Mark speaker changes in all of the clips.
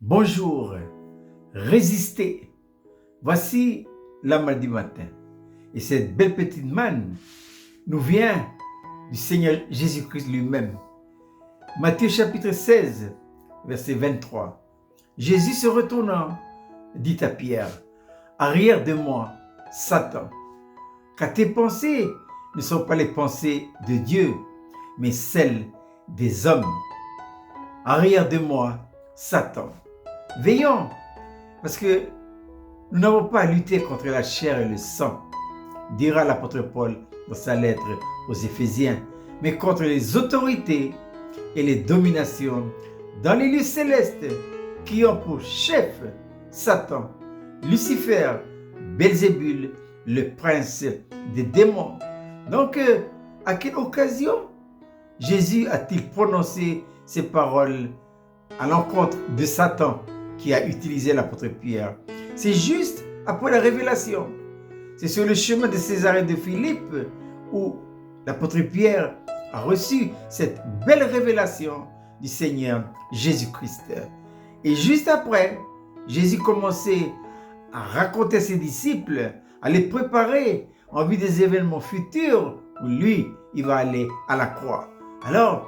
Speaker 1: Bonjour, résistez. Voici la manne du matin. Et cette belle petite manne nous vient du Seigneur Jésus-Christ lui-même. Matthieu chapitre 16, verset 23. Jésus se retournant, dit à Pierre, « Arrière de moi, Satan, car tes pensées ne sont pas les pensées de Dieu, mais celles des hommes. Arrière de moi, Satan. » Veillons, parce que nous n'avons pas à lutter contre la chair et le sang, dira l'apôtre Paul dans sa lettre aux Éphésiens, mais contre les autorités et les dominations dans les lieux célestes qui ont pour chef Satan, Lucifer, Belzébul, le prince des démons. Donc, à quelle occasion Jésus a-t-il prononcé ces paroles à l'encontre de Satan qui a utilisé l'apôtre Pierre? C'est juste après la révélation. C'est sur le chemin de Césarée de Philippe où l'apôtre Pierre a reçu cette belle révélation du Seigneur Jésus-Christ. Et juste après, Jésus commençait à raconter à ses disciples, à les préparer en vue des événements futurs où lui, il va aller à la croix. Alors,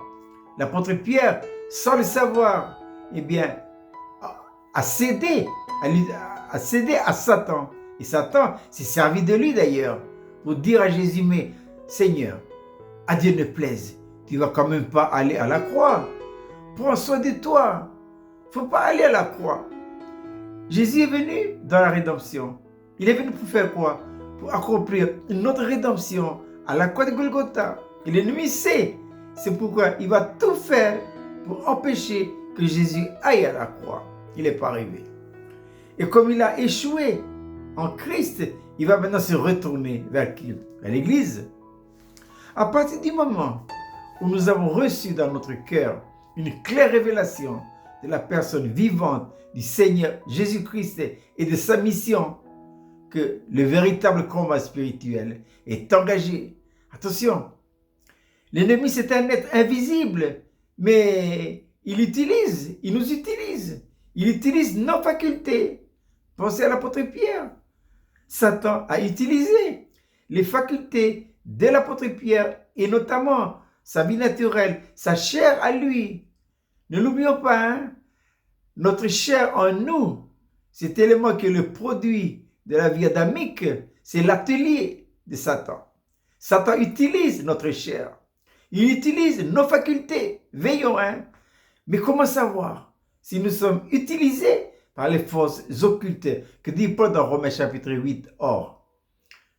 Speaker 1: l'apôtre Pierre, sans le savoir, eh bien, a cédé à Satan. Et Satan s'est servi de lui d'ailleurs pour dire à Jésus, mais Seigneur, à Dieu ne plaise, tu ne vas quand même pas aller à la croix. Prends soin de toi. Il ne faut pas aller à la croix. Jésus est venu dans la rédemption. Il est venu pour faire quoi? Pour accomplir une autre rédemption à la croix de Golgotha. Et l'ennemi sait. C'est pourquoi il va tout faire pour empêcher que Jésus aille à la croix. Il n'est pas arrivé. Et comme il a échoué en Christ, il va maintenant se retourner vers qui? Vers l'Église. À partir du moment où nous avons reçu dans notre cœur une claire révélation de la personne vivante du Seigneur Jésus-Christ et de sa mission, que le véritable combat spirituel est engagé. Attention, l'ennemi c'est un être invisible, mais il nous utilise. Il utilise nos facultés. Pensez à l'apôtre Pierre. Satan a utilisé les facultés de l'apôtre Pierre et notamment sa vie naturelle, sa chair à lui. Ne l'oublions pas, hein? Notre chair en nous, cet élément qui est le produit de la vie adamique, c'est l'atelier de Satan. Satan utilise notre chair. Il utilise nos facultés. Veillons, hein? Mais comment savoir si nous sommes utilisés par les forces occultes que dit Paul dans Romains chapitre 8? Or,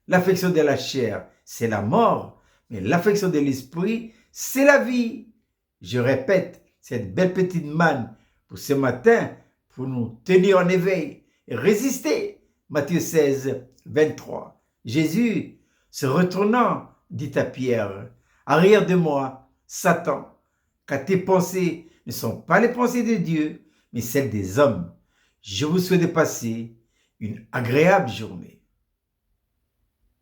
Speaker 1: l'affection de la chair, c'est la mort, mais l'affection de l'esprit, c'est la vie. Je répète, cette belle petite manne pour ce matin, pour nous tenir en éveil et résister. Matthieu 16, 23. Jésus, se retournant, dit à Pierre, « Arrière de moi, Satan, car tes pensées ne sont pas les pensées de Dieu, mais celles des hommes. » Je vous souhaite de passer une agréable journée.